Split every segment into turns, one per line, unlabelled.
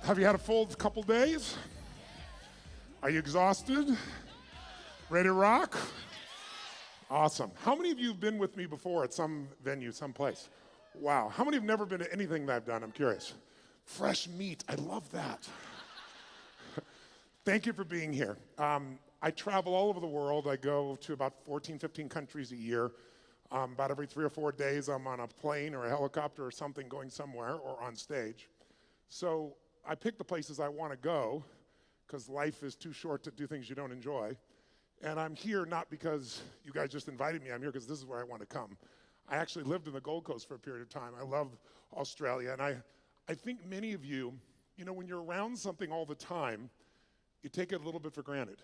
Have you had a full couple days? Are you exhausted? Ready to rock? Awesome. How many of you have been with me before at some venue, someplace? Wow. How many have never been to anything that I've done? I'm curious. Fresh meat. I love that. Thank you for being here. I travel all over the world. I go to about 14, 15 countries a year. About every 3 or 4 days, I'm on a plane or a helicopter or something going somewhere or on stage. So I pick the places I want to go because life is too short to do things you don't enjoy. And I'm here not because you guys just invited me. I'm here because this is where I want to come. I actually lived in the Gold Coast for a period of time. I love Australia. And I think many of you, you know, when you're around something all the time, you take it a little bit for granted.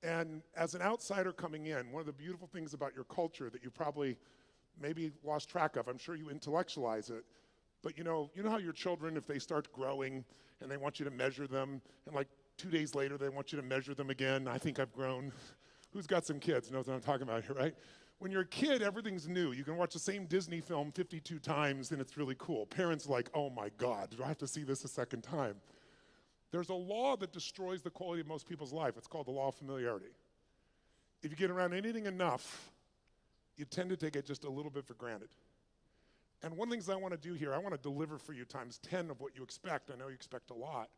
And as an outsider coming in, one of the beautiful things about your culture that you probably maybe lost track of, I'm sure you intellectualize it, but you know how your children, if they start growing and they want you to measure them, and like 2 days later they want you to measure them again, I think I've grown. Who's got some kids knows what I'm talking about here, right? When you're a kid, everything's new. You can watch the same Disney film 52 times and it's really cool. Parents are like, oh my God, do I have to see this a second time? There's a law that destroys the quality of most people's life. It's called the law of familiarity. If you get around anything enough, you tend to take it just a little bit for granted. And one of the things I want to do here, I want to deliver for you times 10 of what you expect. I know you expect a lot.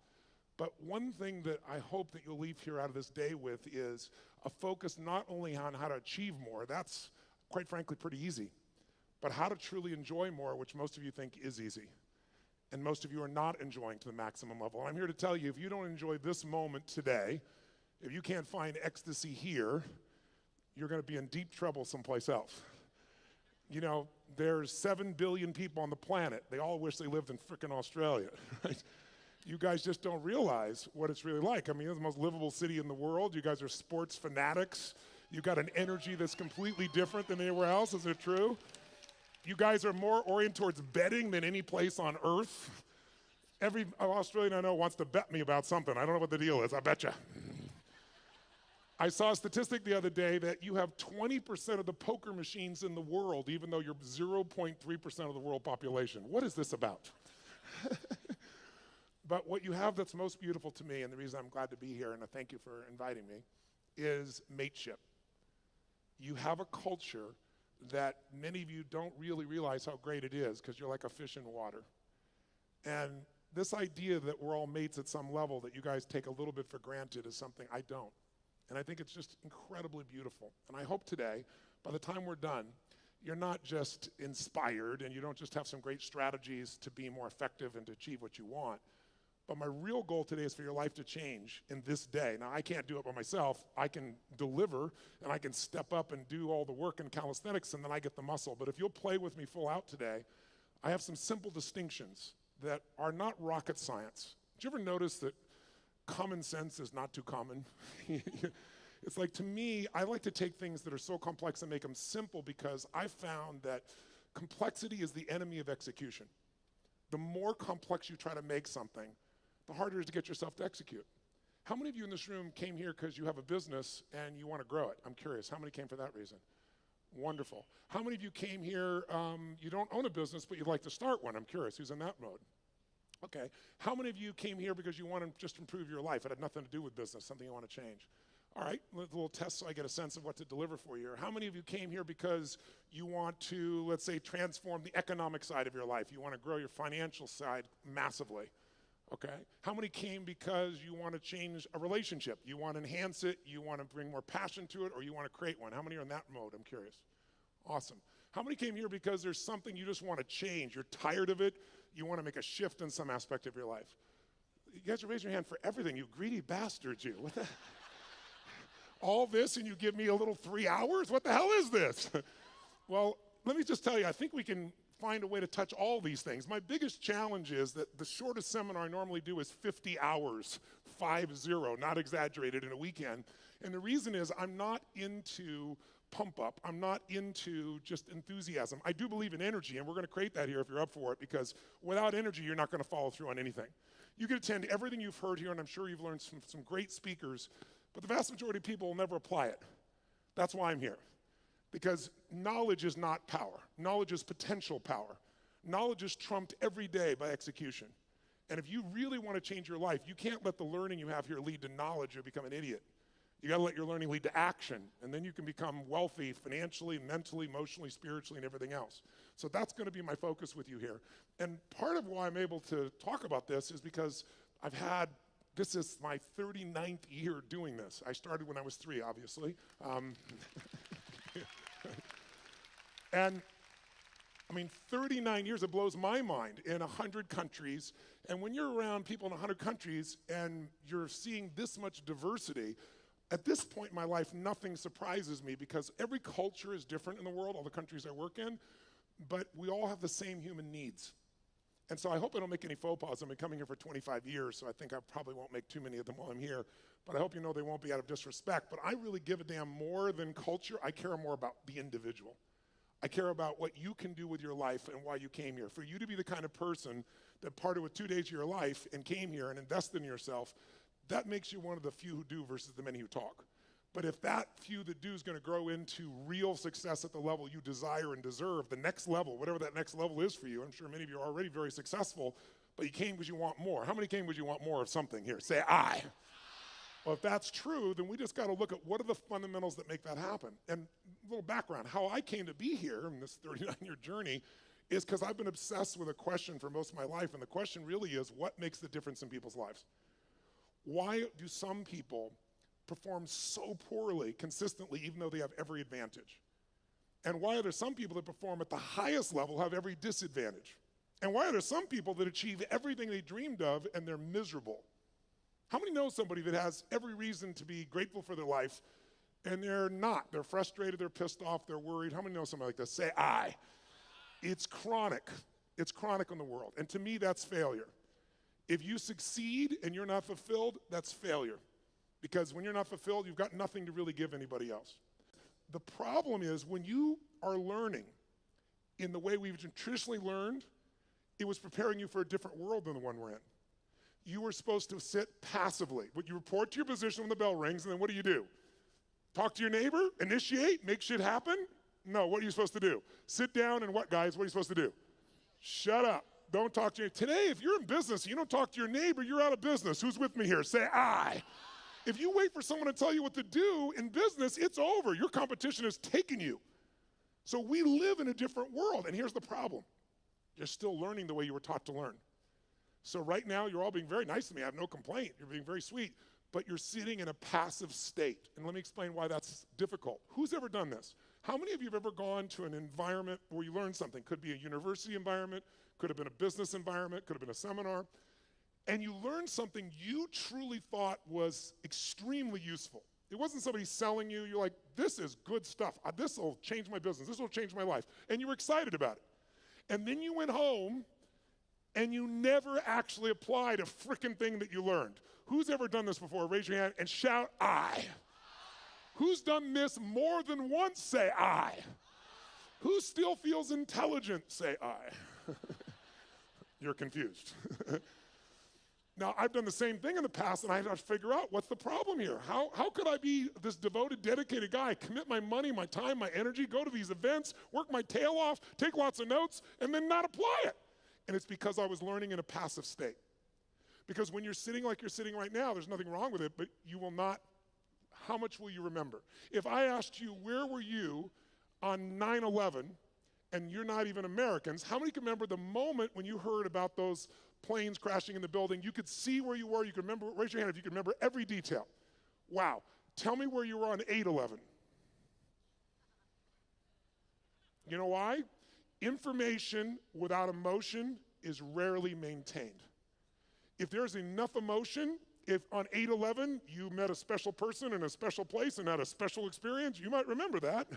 But one thing that I hope that you'll leave here out of this day with is a focus not only on how to achieve more, that's quite frankly pretty easy, but how to truly enjoy more, which most of you think is easy. And most of you are not enjoying to the maximum level. And I'm here to tell you, if you don't enjoy this moment today, if you can't find ecstasy here, you're going to be in deep trouble someplace else. You know, there's 7 billion people on the planet. They all wish they lived in frickin' Australia, right? You guys just don't realize what it's really like. I mean, it's the most livable city in the world. You guys are sports fanatics. You got an energy that's completely different than anywhere else. Is it true? You guys are more oriented towards betting than any place on earth. Every Australian I know wants to bet me about something. I don't know what the deal is. I bet you. I saw a statistic the other day that you have 20% of the poker machines in the world, even though you're 0.3% of the world population. What is this about? But what you have that's most beautiful to me, and the reason I'm glad to be here, and I thank you for inviting me, is mateship. You have a culture that many of you don't really realize how great it is because you're like a fish in water. And this idea that we're all mates at some level that you guys take a little bit for granted is something I don't. And I think it's just incredibly beautiful. And I hope today, by the time we're done, you're not just inspired and you don't just have some great strategies to be more effective and to achieve what you want. But my real goal today is for your life to change in this day. Now, I can't do it by myself. I can deliver, and I can step up and do all the work in calisthenics, and then I get the muscle. But if you'll play with me full out today, I have some simple distinctions that are not rocket science. Did you ever notice that common sense is not too common? It's like, to me, I like to take things that are so complex and make them simple because I found that complexity is the enemy of execution. The more complex you try to make something, the harder it is to get yourself to execute. How many of you in this room came here because you have a business and you want to grow it? I'm curious. How many came for that reason? Wonderful. How many of you came here, you don't own a business, but you'd like to start one? I'm curious. Who's in that mode? Okay. How many of you came here because you want to just improve your life? It had nothing to do with business, something you want to change. All right, a little test so I get a sense of what to deliver for you. How many of you came here because you want to, let's say, transform the economic side of your life? You want to grow your financial side massively, okay? How many came because you want to change a relationship? You want to enhance it, you want to bring more passion to it, or you want to create one? How many are in that mode? I'm curious. Awesome. How many came here because there's something you just want to change? You're tired of it, you want to make a shift in some aspect of your life? You guys are raising your hand for everything, you greedy bastards, you. What the? All this and you give me a little 3 hours? What the hell is this? Well, let me just tell you, I think we can find a way to touch all these things. My biggest challenge is that the shortest seminar I normally do is 50 hours, 50, not exaggerated, in a weekend. And the reason is I'm not into pump up. I'm not into just enthusiasm. I do believe in energy, and we're going to create that here if you're up for it, because without energy, you're not going to follow through on anything. You can attend everything you've heard here, and I'm sure you've learned from some great speakers, but the vast majority of people will never apply it. That's why I'm here. Because knowledge is not power. Knowledge is potential power. Knowledge is trumped every day by execution. And if you really want to change your life, you can't let the learning you have here lead to knowledge or become an idiot. You got to let your learning lead to action, and then you can become wealthy financially, mentally, emotionally, spiritually, and everything else. So that's going to be my focus with you here. And part of why I'm able to talk about this is because this is my 39th year doing this. I started when I was 3, obviously. And I mean, 39 years, it blows my mind, in 100 countries. And when you're around people in 100 countries and you're seeing this much diversity, at this point in my life, nothing surprises me because every culture is different in the world, all the countries I work in, but we all have the same human needs. And so I hope I don't make any faux pas. I've been coming here for 25 years, so I think I probably won't make too many of them while I'm here. But I hope you know they won't be out of disrespect. But I really give a damn more than culture. I care more about the individual. I care about what you can do with your life and why you came here. For you to be the kind of person that parted with 2 days of your life and came here and invested in yourself, that makes you one of the few who do versus the many who talk. But if that few that do is going to grow into real success at the level you desire and deserve, the next level, whatever that next level is for you, I'm sure many of you are already very successful, but you came because you want more. How many came because you want more of something here? Say I. Well, if that's true, then we just got to look at what are the fundamentals that make that happen. And a little background, how I came to be here in this 39-year journey is because I've been obsessed with a question for most of my life, and the question really is, what makes the difference in people's lives? Why do some people perform so poorly consistently even though they have every advantage? And why are there some people that perform at the highest level have every disadvantage? And why are there some people that achieve everything they dreamed of and they're miserable? How many know somebody that has every reason to be grateful for their life and they're not? They're frustrated, they're pissed off, they're worried. How many know somebody like this? Say I. It's chronic. It's chronic in the world. And to me, that's failure. If you succeed and you're not fulfilled, that's failure. Because when you're not fulfilled, you've got nothing to really give anybody else. The problem is when you are learning in the way we've traditionally learned, it was preparing you for a different world than the one we're in. You were supposed to sit passively. But you report to your position when the bell rings, and then what do? Talk to your neighbor? Initiate? Make shit happen? No, what are you supposed to do? Sit down and what, guys? What are you supposed to do? Shut up. Don't talk to your Today, if you're in business and you don't talk to your neighbor, you're out of business. Who's with me here? Say I. If you wait for someone to tell you what to do in business, it's over. Your competition has taken you. So we live in a different world, and here's the problem. You're still learning the way you were taught to learn. So right now, you're all being very nice to me. I have no complaint. You're being very sweet, but you're sitting in a passive state. And let me explain why that's difficult. Who's ever done this? How many of you have ever gone to an environment where you learned something? Could be a university environment, could have been a business environment, could have been a seminar, and you learned something you truly thought was extremely useful. It wasn't somebody selling you. You're like, this is good stuff. This will change my business. This will change my life. And you were excited about it. And then you went home and you never actually applied a frickin' thing that you learned. Who's ever done this before? Raise your hand and shout, I. Who's done this more than once? Say, I. Who still feels intelligent? Say, I. You're confused. Now, I've done the same thing in the past, and I have to figure out what's the problem here. How could I be this devoted, dedicated guy, commit my money, my time, my energy, go to these events, work my tail off, take lots of notes, and then not apply it? And it's because I was learning in a passive state. Because when you're sitting like you're sitting right now, there's nothing wrong with it, but you will not, how much will you remember? If I asked you, where were you on 9/11, and you're not even Americans, how many can remember the moment when you heard about those planes crashing in the building? You could see where you were, you could remember, raise your hand if you could remember every detail. Wow. Tell me where you were on 8/11. You know why? Information without emotion is rarely maintained. If there's enough emotion, if on 8/11 you met a special person in a special place and had a special experience, you might remember that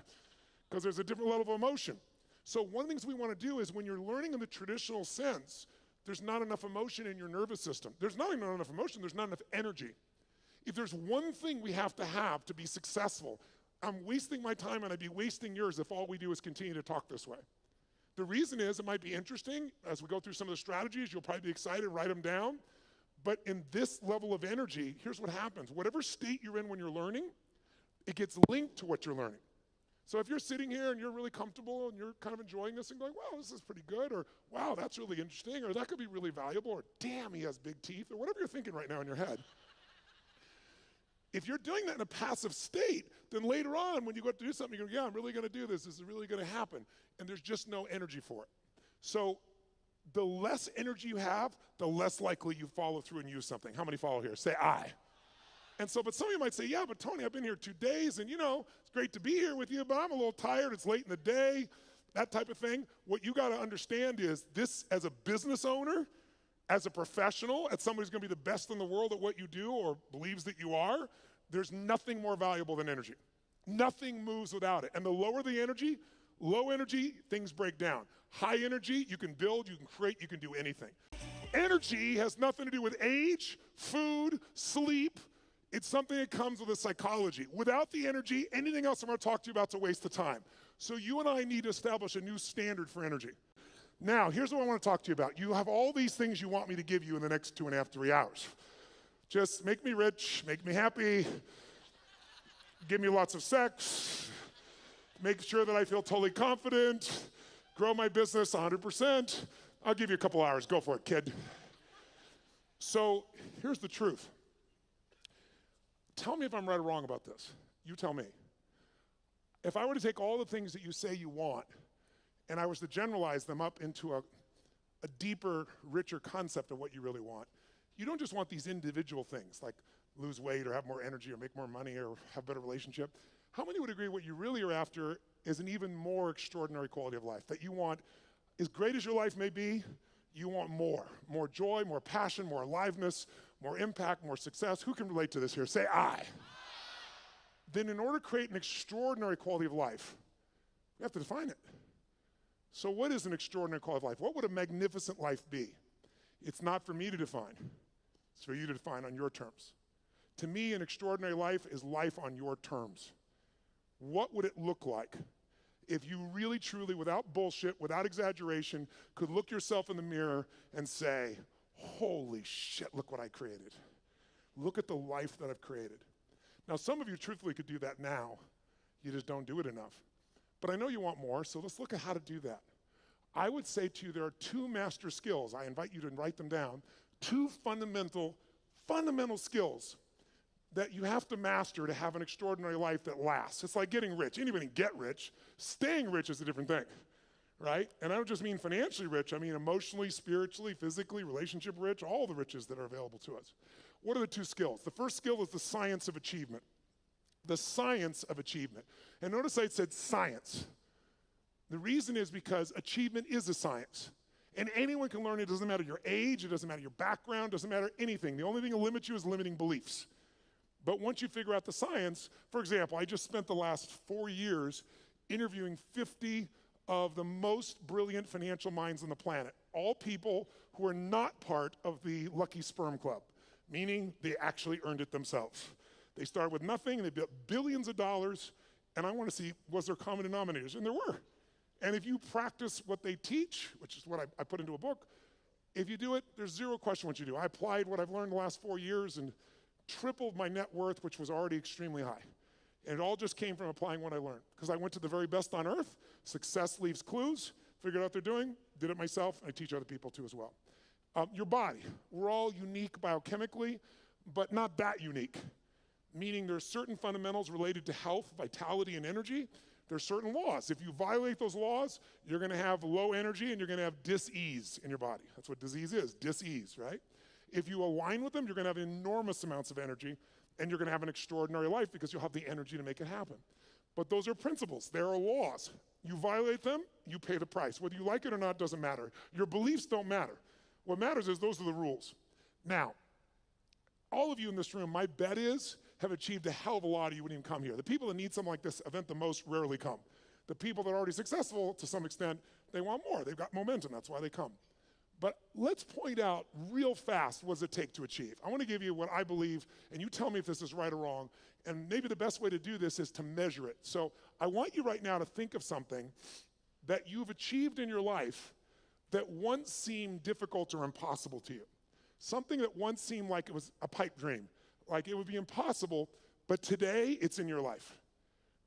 because there's a different level of emotion. So one of the things we want to do is when you're learning in the traditional sense, there's not enough emotion in your nervous system. There's not even enough emotion, there's not enough energy. If there's one thing we have to be successful, I'm wasting my time and I'd be wasting yours if all we do is continue to talk this way. The reason is it might be interesting. As we go through some of the strategies, you'll probably be excited, write them down. But in this level of energy, here's what happens. Whatever state you're in when you're learning, it gets linked to what you're learning. So if you're sitting here and you're really comfortable and you're kind of enjoying this and going, wow, this is pretty good, or wow, that's really interesting, or that could be really valuable, or damn, he has big teeth, or whatever you're thinking right now in your head. If you're doing that in a passive state, then later on when you go to do something, you go, yeah, I'm really going to do this. This is really going to happen. And there's just no energy for it. So the less energy you have, the less likely you follow through and use something. How many follow here? Say I. And so, but some of you might say, yeah, but Tony, I've been here 2 days, and it's great to be here with you, but I'm a little tired. It's late in the day, that type of thing. What you got to understand is this, as a business owner, as a professional, as somebody who's going to be the best in the world at what you do or believes that you are, there's nothing more valuable than energy. Nothing moves without it. And the lower the energy, low energy, things break down. High energy, you can build, you can create, you can do anything. Energy has nothing to do with age, food, sleep. It's something that comes with a psychology. Without the energy, anything else I'm going to talk to you about is a waste of time. So you and I need to establish a new standard for energy. Now, here's what I want to talk to you about. You have all these things you want me to give you in the next 2.5, 3 hours. Just make me rich, make me happy, give me lots of sex, make sure that I feel totally confident, grow my business 100%. I'll give you a couple hours. Go for it, kid. So here's the truth. Tell me if I'm right or wrong about this. You tell me. If I were to take all the things that you say you want and I was to generalize them up into a deeper, richer concept of what you really want, you don't just want these individual things like lose weight or have more energy or make more money or have a better relationship. How many would agree what you really are after is an even more extraordinary quality of life? That you want, as great as your life may be, you want more. More joy, more passion, more aliveness, more impact, more success. Who can relate to this here? Say I. Then in order to create an extraordinary quality of life, we have to define it. So what is an extraordinary quality of life? What would a magnificent life be? It's not for me to define. It's for you to define on your terms. To me, an extraordinary life is life on your terms. What would it look like if you really, truly, without bullshit, without exaggeration, could look yourself in the mirror and say, holy shit, look what I created. Look at the life that I've created. Now, some of you truthfully could do that now. You just don't do it enough. But I know you want more, so let's look at how to do that. I would say to you there are 2 master skills. I invite you to write them down. 2 fundamental skills that you have to master to have an extraordinary life that lasts. It's like getting rich. Anybody can get rich. Staying rich is a different thing, right? And I don't just mean financially rich. I mean emotionally, spiritually, physically, relationship rich, all the riches that are available to us. What are the 2 skills? The first skill is the science of achievement. The science of achievement. And notice I said science. The reason is because achievement is a science. And anyone can learn it. It doesn't matter your age. It doesn't matter your background. It doesn't matter anything. The only thing that limits you is limiting beliefs. But once you figure out the science, for example, I just spent the last 4 years interviewing 50 of the most brilliant financial minds on the planet. All people who are not part of the Lucky Sperm Club, meaning they actually earned it themselves. They started with nothing, and they built billions of dollars, and I want to see, was there common denominators? And there were. And if you practice what they teach, which is what I put into a book, if you do it, there's zero question what you do. I applied what I've learned the last 4 years and tripled my net worth, which was already extremely high. And it all just came from applying what I learned. Because I went to the very best on earth, success leaves clues, figured out what they're doing, did it myself, and I teach other people too as well. Your body, we're all unique biochemically, but not that unique. Meaning there's certain fundamentals related to health, vitality, and energy. There's certain laws. If you violate those laws, you're gonna have low energy and you're gonna have dis-ease in your body. That's what disease is, dis-ease, right? If you align with them, you're gonna have enormous amounts of energy and you're gonna have an extraordinary life because you'll have the energy to make it happen. But those are principles, there are laws. You violate them, you pay the price. Whether you like it or not doesn't matter. Your beliefs don't matter. What matters is those are the rules. Now, all of you in this room, my bet is, have achieved a hell of a lot or you wouldn't even come here. The people that need something like this event the most rarely come. The people that are already successful, to some extent, they want more. They've got momentum, that's why they come. But let's point out real fast what does it take to achieve. I want to give you what I believe, and you tell me if this is right or wrong, and maybe the best way to do this is to measure it. So I want you right now to think of something that you've achieved in your life that once seemed difficult or impossible to you. Something that once seemed like it was a pipe dream, like it would be impossible, but today it's in your life.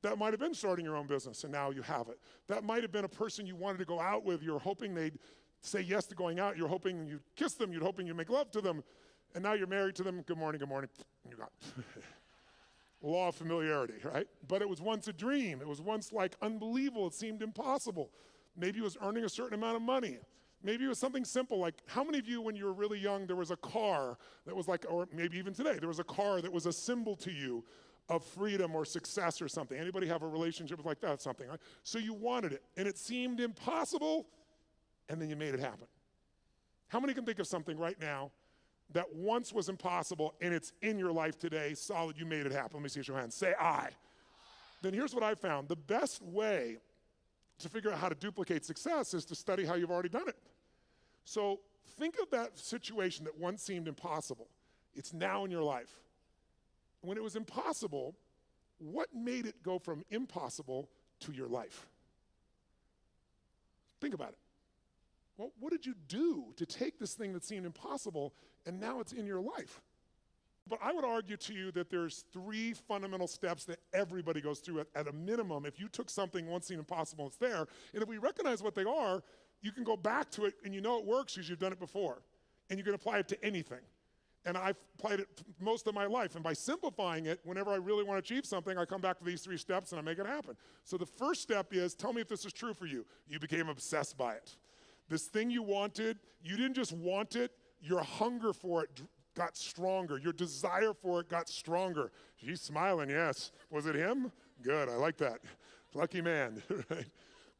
That might have been starting your own business, and now you have it. That might have been a person you wanted to go out with. You're hoping they'd say yes to going out. You're hoping you'd kiss them. You're hoping you'd make love to them. And now you're married to them. Good morning, good morning. And you're gone. Law of familiarity, right? But it was once a dream. It was once like unbelievable. It seemed impossible. Maybe it was earning a certain amount of money. Maybe it was something simple like, how many of you when you were really young, there was a car that was like, or maybe even today, there was a car that was a symbol to you of freedom or success or something. Anybody have a relationship like that, something, right? So you wanted it, and it seemed impossible, and then you made it happen. How many can think of something right now that once was impossible, and it's in your life today, solid, you made it happen? Let me see your hands. Say, I. Then here's what I found. The best way to figure out how to duplicate success is to study how you've already done it. So think of that situation that once seemed impossible. It's now in your life. When it was impossible, what made it go from impossible to your life? Think about it. Well, what did you do to take this thing that seemed impossible and now it's in your life? But I would argue to you that there's 3 fundamental steps that everybody goes through at a minimum. If you took something once seemed impossible, it's there. And if we recognize what they are, you can go back to it and you know it works because you've done it before. And you can apply it to anything. And I've applied it most of my life. And by simplifying it, whenever I really want to achieve something, I come back to these 3 steps and I make it happen. So the first step is, tell me if this is true for you. You became obsessed by it. This thing you wanted, you didn't just want it, your hunger for it got stronger. Your desire for it got stronger. She's smiling, yes. Was it him? Good, I like that. Lucky man, right?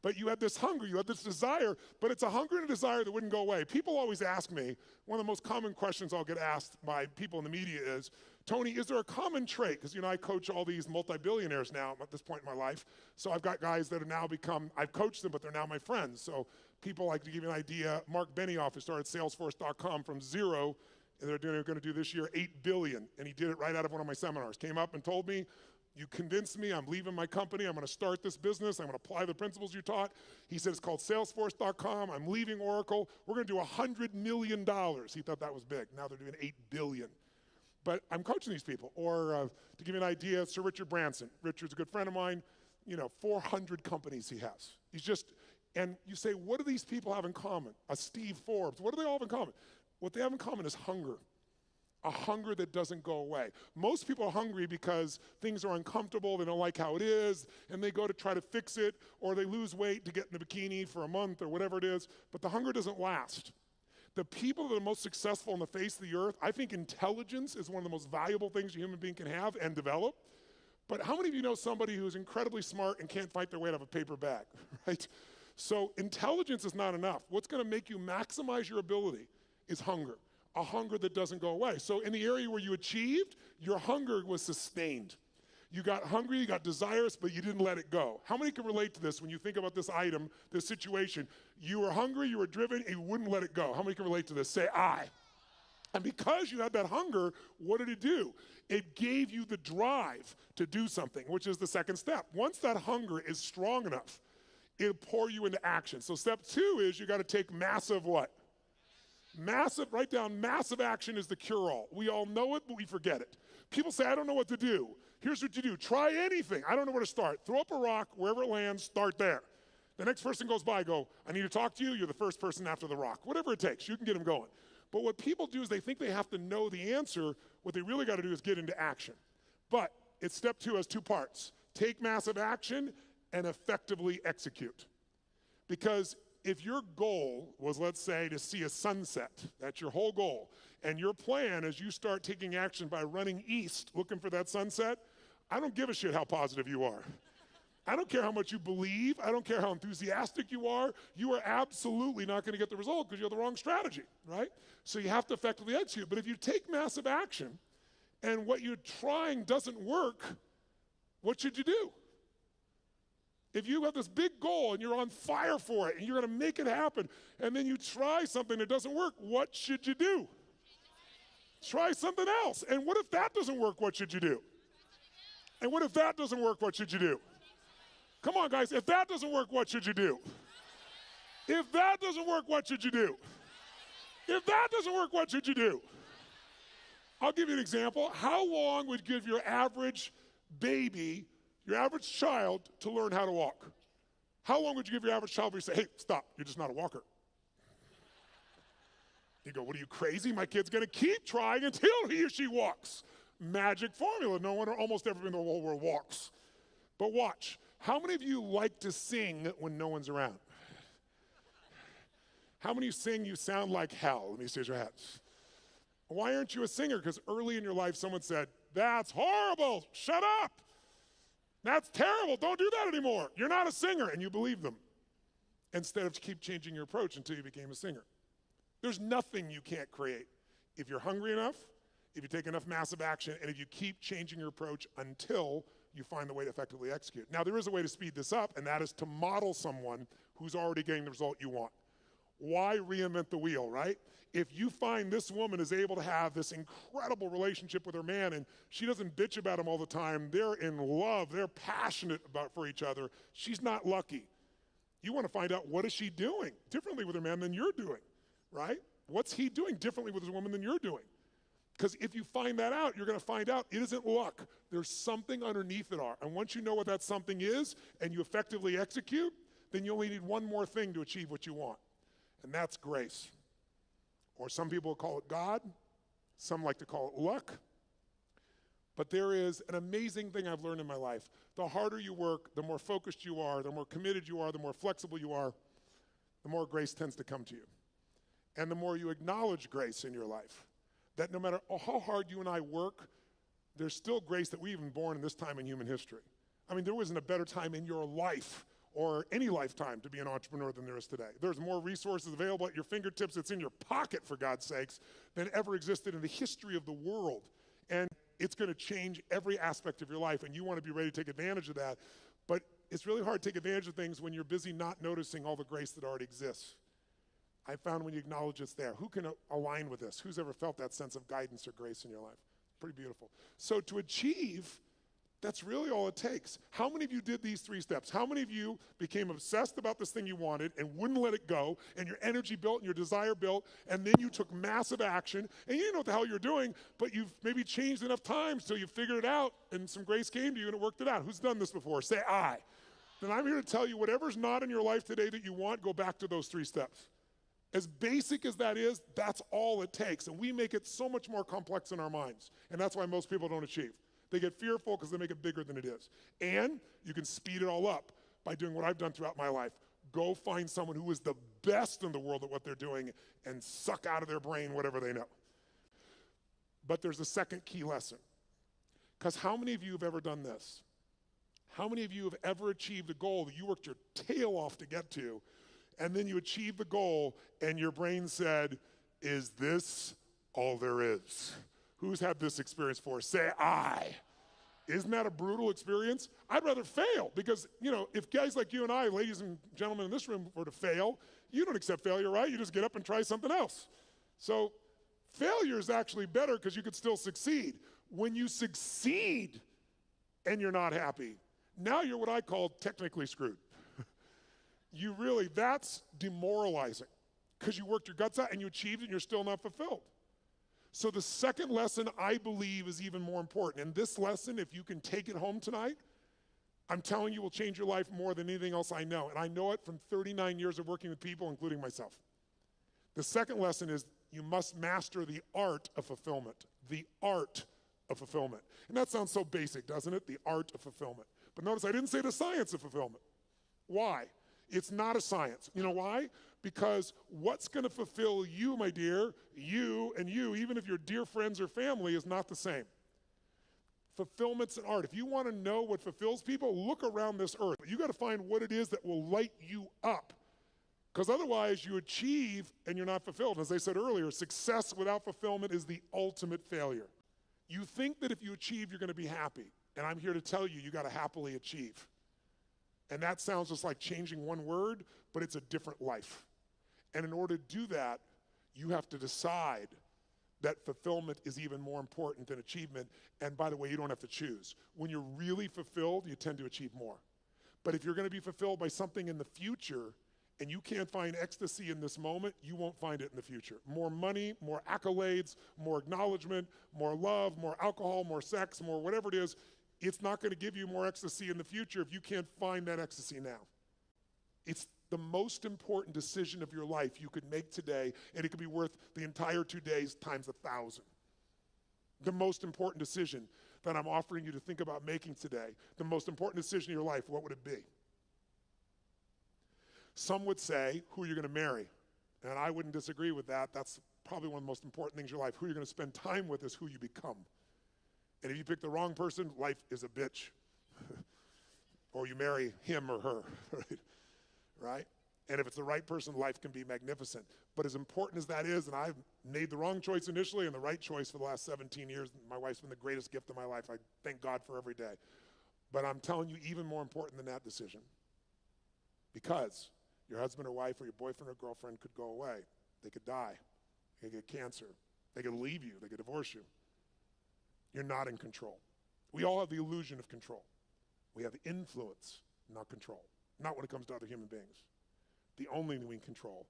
But you had this hunger, you had this desire, but it's a hunger and a desire that wouldn't go away. People always ask me, one of the most common questions I'll get asked by people in the media is, Tony, is there a common trait? Because, I coach all these multi-billionaires now at this point in my life. So I've got guys that have now become, I've coached them, but they're now my friends. So people, like to give you an idea, Mark Benioff, who started Salesforce.com from 0, and they're going to do this year $8 billion. And he did it right out of one of my seminars. Came up and told me, you convinced me, I'm leaving my company, I'm going to start this business, I'm going to apply the principles you taught. He said it's called Salesforce.com, I'm leaving Oracle, we're going to do $100 million. He thought that was big. Now they're doing $8 billion. But I'm coaching these people. Or to give you an idea, Sir Richard Branson. Richard's a good friend of mine. 400 companies he has. And you say, what do these people have in common? A Steve Forbes, what do they all have in common? What they have in common is hunger. A hunger that doesn't go away. Most people are hungry because things are uncomfortable, they don't like how it is, and they go to try to fix it, or they lose weight to get in a bikini for a month or whatever it is, but the hunger doesn't last. The people that are most successful on the face of the earth, I think intelligence is one of the most valuable things a human being can have and develop. But how many of you know somebody who's incredibly smart and can't fight their way out of a paper bag, right? So intelligence is not enough. What's going to make you maximize your ability is hunger. A hunger that doesn't go away. So in the area where you achieved, your hunger was sustained. You got hungry, you got desirous, but you didn't let it go. How many can relate to this when you think about this item, this situation? You were hungry, you were driven, and you wouldn't let it go. How many can relate to this? Say, I. And because you had that hunger, what did it do? It gave you the drive to do something, which is the second step. Once that hunger is strong enough, it'll pour you into action. So step 2 is you got to take massive what? Write down massive action is the cure-all. We all know it, but we forget it. People say, I don't know what to do. Here's what you do. Try anything. I don't know where to start. Throw up a rock, wherever it lands, start there. The next person goes by, go, I need to talk to you. You're the first person after the rock. Whatever it takes, you can get them going. But what people do is they think they have to know the answer. What they really got to do is get into action. But step 2 has 2 parts. Take massive action and effectively execute. Because if your goal was, let's say, to see a sunset, that's your whole goal, and your plan is you start taking action by running east looking for that sunset, I don't give a shit how positive you are. I don't care how much you believe. I don't care how enthusiastic you are. You are absolutely not going to get the result because you have the wrong strategy, right? So you have to effectively execute. But if you take massive action and what you're trying doesn't work, what should you do? If you have this big goal and you're on fire for it and you're going to make it happen and then you try something that doesn't work, what should you do? Try something else. And what if that doesn't work, what should you do? And what if that doesn't work, what should you do? Come on, guys. If that doesn't work, what should you do? If that doesn't work, what should you do? If that doesn't work, what should you do? I'll give you an example. How long would give your average baby, your average child to learn how to walk? How long would you give your average child before you say, hey, stop, you're just not a walker? You go, what are you, crazy? My kid's going to keep trying until he or she walks. Magic formula. No one or almost everyone in the whole world walks. But watch. How many of you like to sing when no one's around? How many of you sing you sound like hell? Let me see your hands. Why aren't you a singer? Because early in your life someone said, that's horrible, shut up. That's terrible, don't do that anymore. You're not a singer, and you believe them. Instead of keep changing your approach until you became a singer. There's nothing you can't create. If you're hungry enough, if you take enough massive action, and if you keep changing your approach until you find the way to effectively execute. Now, there is a way to speed this up, and that is to model someone who's already getting the result you want. Why reinvent the wheel, right? If you find this woman is able to have this incredible relationship with her man and she doesn't bitch about him all the time, they're in love, they're passionate for each other, she's not lucky. You want to find out, what is she doing differently with her man than you're doing, right? What's he doing differently with his woman than you're doing? Because if you find that out, you're going to find out it isn't luck. There's something underneath it all. And once you know what that something is and you effectively execute, then you only need one more thing to achieve what you want. And that's grace. Or some people call it God. Some like to call it luck. But there is an amazing thing I've learned in my life. The harder you work, the more focused you are, the more committed you are, the more flexible you are, the more grace tends to come to you. And the more you acknowledge grace in your life. That no matter how hard you and I work, there's still grace that we even born in this time in human history. I mean, there wasn't a better time in your life or any lifetime to be an entrepreneur than there is today. There's more resources available at your fingertips, it's in your pocket, for God's sakes, than ever existed in the history of the world. And it's going to change every aspect of your life, and you want to be ready to take advantage of that. But it's really hard to take advantage of things when you're busy not noticing all the grace that already exists. I found when you acknowledge it's there. Who can align with this? Who's ever felt that sense of guidance or grace in your life? Pretty beautiful. So to achieve, that's really all it takes. How many of you did these 3 steps? How many of you became obsessed about this thing you wanted and wouldn't let it go, and your energy built and your desire built, and then you took massive action, and you didn't know what the hell you're doing, but you've maybe changed enough times till you figured it out, and some grace came to you and it worked it out? Who's done this before? Say I. Then I'm here to tell you, whatever's not in your life today that you want, go back to those 3 steps. As basic as that is, that's all it takes. And we make it so much more complex in our minds. And that's why most people don't achieve. They get fearful because they make it bigger than it is. And you can speed it all up by doing what I've done throughout my life. Go find someone who is the best in the world at what they're doing and suck out of their brain whatever they know. But there's a second key lesson. Because how many of you have ever done this? How many of you have ever achieved a goal that you worked your tail off to get to, and then you achieved the goal and your brain said, is this all there is? Who's had this experience before? Say I. Isn't that a brutal experience? I'd rather fail because, if guys like you and I, ladies and gentlemen in this room, were to fail, you don't accept failure, right? You just get up and try something else. So failure is actually better because you could still succeed. When you succeed and you're not happy, now you're what I call technically screwed. That's demoralizing because you worked your guts out and you achieved it and you're still not fulfilled. So the second lesson I believe is even more important. And this lesson, if you can take it home tonight, I'm telling you will change your life more than anything else I know. And I know it from 39 years of working with people, including myself. The second lesson is you must master the art of fulfillment. The art of fulfillment. And that sounds so basic, doesn't it? The art of fulfillment. But notice I didn't say the science of fulfillment. Why? It's not a science. You know why? Because what's going to fulfill you, my dear, you and you, even if you're dear friends or family, is not the same. Fulfillment's an art. If you want to know what fulfills people, look around this earth. You got to find what it is that will light you up. Because otherwise you achieve and you're not fulfilled. As I said earlier, success without fulfillment is the ultimate failure. You think that if you achieve, you're going to be happy. And I'm here to tell you, you got to happily achieve. And that sounds just like changing one word, but it's a different life. And in order to do that, you have to decide that fulfillment is even more important than achievement. And by the way, you don't have to choose. When you're really fulfilled, you tend to achieve more. But if you're going to be fulfilled by something in the future, and you can't find ecstasy in this moment, you won't find it in the future. More money, more accolades, more acknowledgement, more love, more alcohol, more sex, more whatever it is, It's not going to give you more ecstasy in the future if you can't find that ecstasy now. It's the most important decision of your life you could make today, and it could be worth the entire 2 days times 1,000. The most important decision that I'm offering you to think about making today, the most important decision of your life, what would it be? Some would say, who are you going to marry? And I wouldn't disagree with that. That's probably one of the most important things in your life. Who you're going to spend time with is who you become. And if you pick the wrong person, life is a bitch. Or you marry him or her, right? And if it's the right person, life can be magnificent. But as important as that is, and I've made the wrong choice initially and the right choice for the last 17 years, my wife's been the greatest gift of my life. I thank God for every day. But I'm telling you, even more important than that decision. Because your husband or wife or your boyfriend or girlfriend could go away. They could die. They could get cancer. They could leave you. They could divorce you. You're not in control. We all have the illusion of control. We have influence, not control. Not when it comes to other human beings. The only thing we can control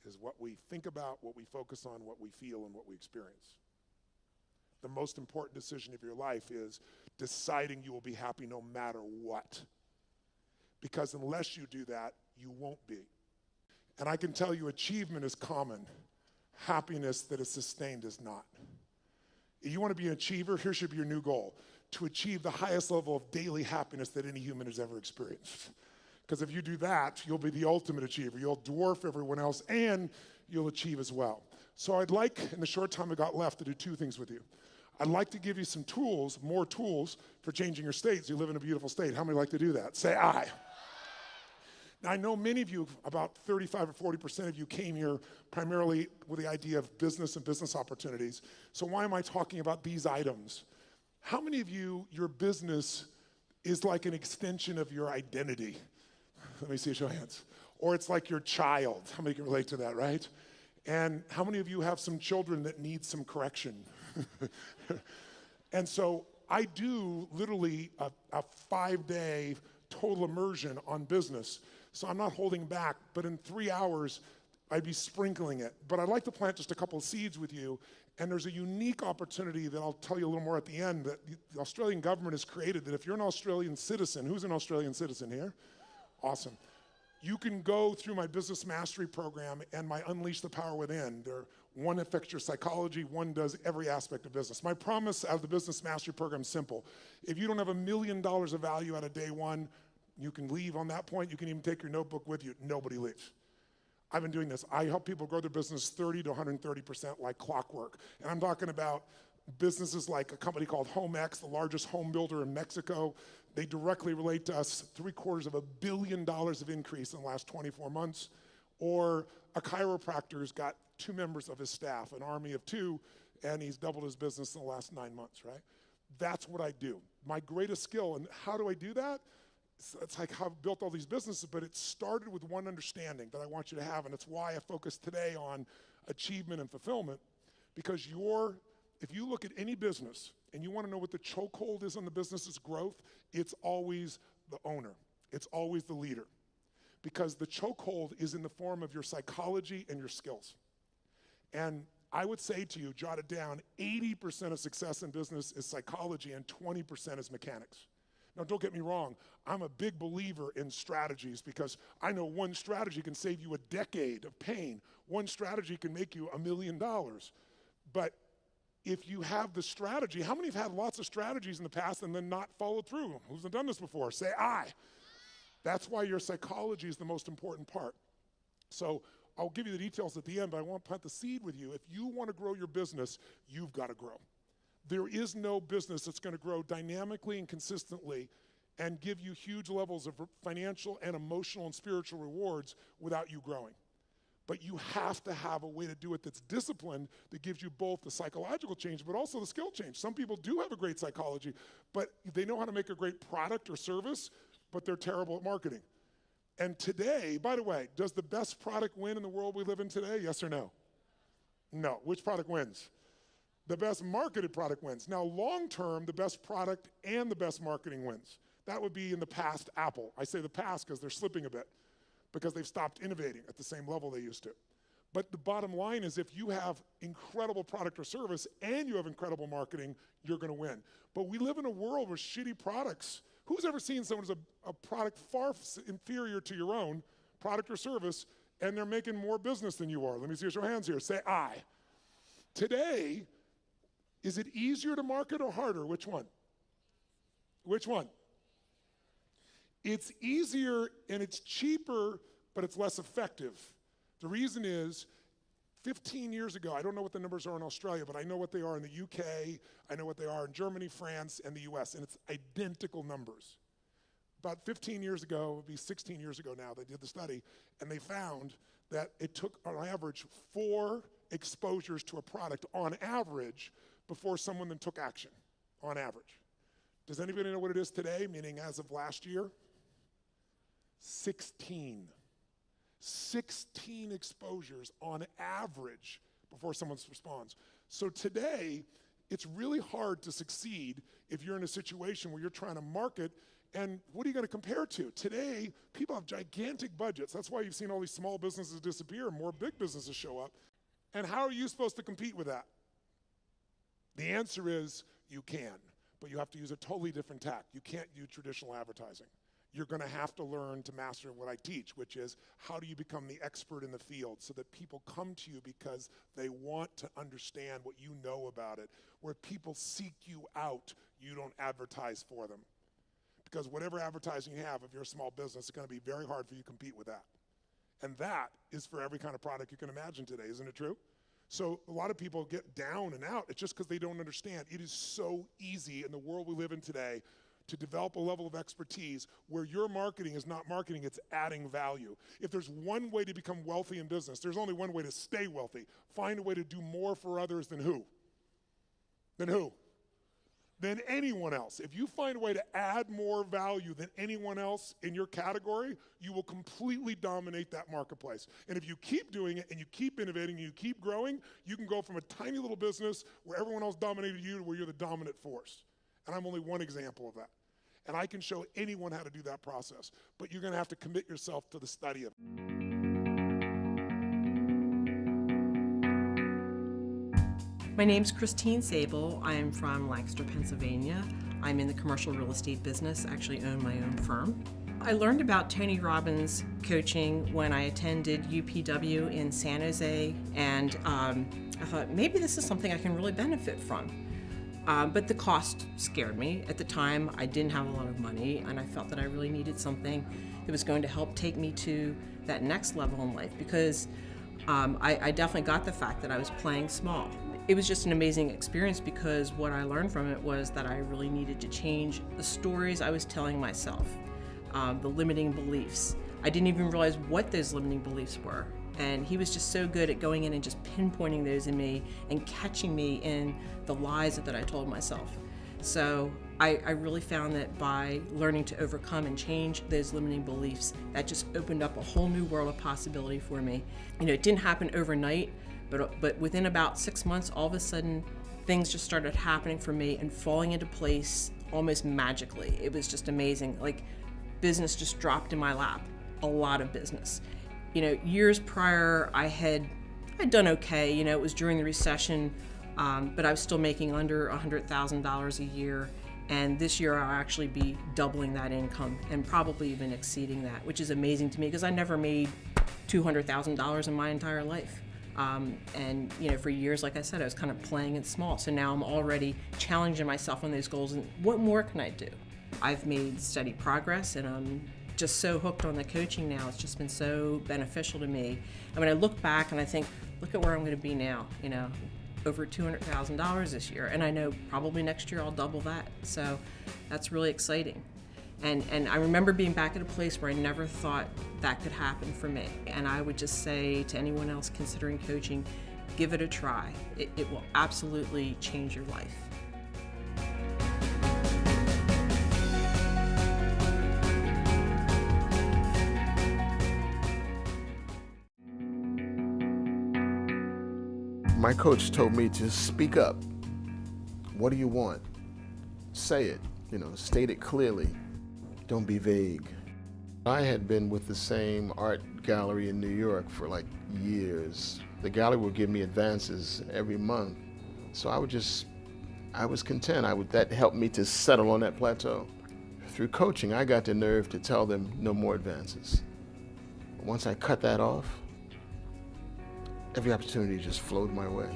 is what we think about, what we focus on, what we feel, and what we experience. The most important decision of your life is deciding you will be happy no matter what. Because unless you do that, you won't be. And I can tell you achievement is common. Happiness that is sustained is not. If you want to be an achiever, here should be your new goal. To achieve the highest level of daily happiness that any human has ever experienced. Because if you do that, you'll be the ultimate achiever. You'll dwarf everyone else, and you'll achieve as well. So I'd like, in the short time I got left, to do two things with you. I'd like to give you some tools, more tools, for changing your states. You live in a beautiful state. How many like to do that? Say aye. Now, I know many of you, about 35 or 40% of you, came here primarily with the idea of business and business opportunities. So why am I talking about these items? How many of you, your business is like an extension of your identity? Let me see a show of hands. Or it's like your child. How many can relate to that, right? And how many of you have some children that need some correction? And so I do literally a 5-day total immersion on business. So I'm not holding back, but in 3 hours, I'd be sprinkling it. But I'd like to plant just a couple of seeds with you. And there's a unique opportunity that I'll tell you a little more at the end that the Australian government has created, that if you're an Australian citizen, who's an Australian citizen here? Awesome. You can go through my business mastery program and my Unleash the Power Within. One affects your psychology, one does every aspect of business. My promise out of the business mastery program is simple. If you don't have $1 million of value out of day one, you can leave on that point. You can even take your notebook with you. Nobody leaves. I've been doing this. I help people grow their business 30 to 130% like clockwork. And I'm talking about businesses like a company called HomeX, the largest home builder in Mexico. They directly relate to us. $750 million of increase in the last 24 months. Or a chiropractor's got 2 members of his staff, an army of 2, and he's doubled his business in the last 9 months, right? That's what I do. My greatest skill, and how do I do that? It's like how I've built all these businesses, but it started with one understanding that I want you to have, and it's why I focus today on achievement and fulfillment, because if you look at any business and you want to know what the chokehold is on the business's growth, it's always the owner. It's always the leader. Because the chokehold is in the form of your psychology and your skills. And I would say to you, jot it down, 80% of success in business is psychology and 20% is mechanics. Now, don't get me wrong. I'm a big believer in strategies because I know one strategy can save you a decade of pain. One strategy can make you $1 million. But if you have the strategy, how many have had lots of strategies in the past and then not followed through? Who's done this before? Say aye. That's why your psychology is the most important part. So I'll give you the details at the end, but I want to plant the seed with you. If you want to grow your business, you've got to grow. There is no business that's going to grow dynamically and consistently and give you huge levels of financial and emotional and spiritual rewards without you growing. But you have to have a way to do it that's disciplined, that gives you both the psychological change, but also the skill change. Some people do have a great psychology, but they know how to make a great product or service, but they're terrible at marketing. And today, by the way, does the best product win in the world we live in today? Yes or no? No. Which product wins? The best marketed product wins. Now, long term, the best product and the best marketing wins. That would be in the past Apple. I say the past because they're slipping a bit because they've stopped innovating at the same level they used to. But the bottom line is if you have incredible product or service and you have incredible marketing, you're going to win. But we live in a world with shitty products. Who's ever seen someone who's a product far inferior to your own product or service, and they're making more business than you are? Let me see your hands here. Say I. Today, is it easier to market or harder? Which one? Which one? It's easier and it's cheaper, but it's less effective. The reason is 15 years ago, I don't know what the numbers are in Australia, but I know what they are in the UK, I know what they are in Germany, France, and the US, and it's identical numbers. About 15 years ago, it would be 16 years ago now, they did the study, and they found that it took, on average, 4 exposures to a product, on average, before someone then took action, on average. Does anybody know what it is today, meaning as of last year? 16. 16 exposures on average before someone responds. So today, it's really hard to succeed if you're in a situation where you're trying to market, and what are you going to compare to? Today, people have gigantic budgets. That's why you've seen all these small businesses disappear and more big businesses show up. And how are you supposed to compete with that? The answer is you can, but you have to use a totally different tack. You can't use traditional advertising. You're going to have to learn to master what I teach, which is how do you become the expert in the field so that people come to you because they want to understand what you know about it. Where people seek you out, you don't advertise for them. Because whatever advertising you have, if you're a small business, it's going to be very hard for you to compete with that. And that is for every kind of product you can imagine today, isn't it true? So a lot of people get down and out. It's just because they don't understand. It is so easy in the world we live in today to develop a level of expertise where your marketing is not marketing, it's adding value. If there's one way to become wealthy in business, there's only one way to stay wealthy. Find a way to do more for others than who? Than who? Than anyone else. If you find a way to add more value than anyone else in your category, you will completely dominate that marketplace. And if you keep doing it and you keep innovating and you keep growing, you can go from a tiny little business where everyone else dominated you to where you're the dominant force. And I'm only one example of that. And I can show anyone how to do that process. But you're going to have to commit yourself to the study of it.
My name's Christine Sable. I'm from Lancaster, Pennsylvania. I'm in the commercial real estate business, actually own my own firm. I learned about Tony Robbins coaching when I attended UPW in San Jose, and I thought maybe this is something I can really benefit from. But the cost scared me. At the time, I didn't have a lot of money, and I felt that I really needed something that was going to help take me to that next level in life, because I definitely got the fact that I was playing small. It was just an amazing experience because what I learned from it was that I really needed to change the stories I was telling myself, the limiting beliefs. I didn't even realize what those limiting beliefs were. And he was just so good at going in and just pinpointing those in me and catching me in the lies that I told myself. So I really found that by learning to overcome and change those limiting beliefs, that just opened up a whole new world of possibility for me. You know, it didn't happen overnight, but within about 6 months, all of a sudden, things just started happening for me and falling into place almost magically. It was just amazing. Like, business just dropped in my lap, a lot of business. You know, years prior, I'd done okay. You know, it was during the recession, but I was still making under $100,000 a year. And this year, I'll actually be doubling that income and probably even exceeding that, which is amazing to me because I never made $200,000 in my entire life. And, you know, for years, like I said, I was kind of playing it small. So now I'm already challenging myself on those goals. And what more can I do? I've made steady progress, and I'm just so hooked on the coaching now. It's just been so beneficial to me. I mean, I look back and I think, look at where I'm going to be now, you know, over $200,000 this year. And I know probably next year I'll double that. So that's really exciting. And I remember being back at a place where I never thought that could happen for me. And I would just say to anyone else considering coaching, give it a try. It will absolutely change your life.
My coach told me to speak up. What do you want? Say it, state it clearly. Don't be vague. I had been with the same art gallery in New York for like years. The gallery would give me advances every month. So I was content. That helped me to settle on that plateau. Through coaching, I got the nerve to tell them no more advances. Once I cut that off, every opportunity just flowed my way.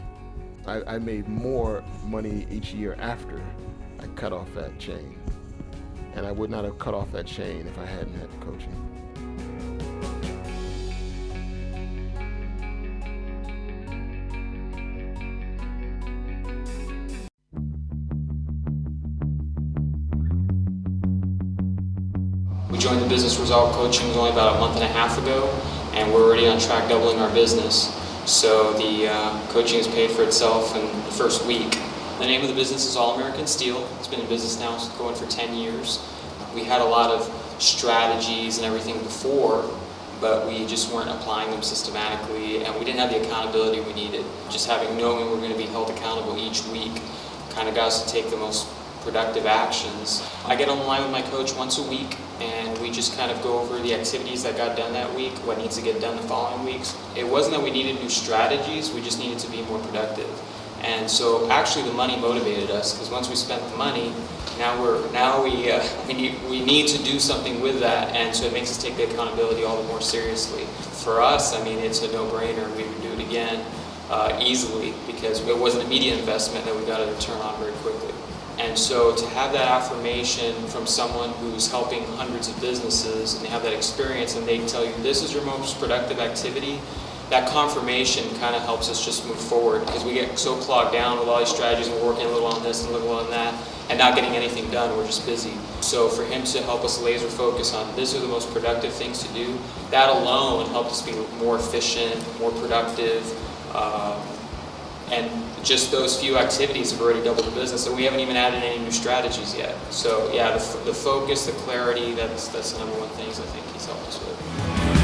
I made more money each year after I cut off that chain. And I would not have cut off that chain if I hadn't had the coaching.
We joined the Business Result Coaching only about a month and a half ago, and we're already on track doubling our business. So the coaching has paid for itself in the first week. The name of the business is All American Steel. It's been in business now going for 10 years. We had a lot of strategies and everything before, but we just weren't applying them systematically, and we didn't have the accountability we needed. Just knowing we're going to be held accountable each week kind of got us to take the most productive actions. I get on the line with my coach once a week, and we just kind of go over the activities that got done that week, what needs to get done the following weeks. It wasn't that we needed new strategies, we just needed to be more productive. And so actually the money motivated us, because once we spent the money, we need to do something with that, and so it makes us take the accountability all the more seriously. For us, I mean, it's a no-brainer. We would do it again easily, because it was an immediate investment that we got a return on very quickly. And so to have that affirmation from someone who's helping hundreds of businesses, and they have that experience, and they tell you this is your most productive activity, that confirmation kind of helps us just move forward, because we get so clogged down with all these strategies and we're working a little on this and a little on that and not getting anything done. We're just busy. So for him to help us laser focus on these are the most productive things to do, that alone helped us be more efficient, more productive, and just those few activities have already doubled the business, and we haven't even added any new strategies yet. So yeah, the focus, the clarity, that's the number one things I think he's helped us with.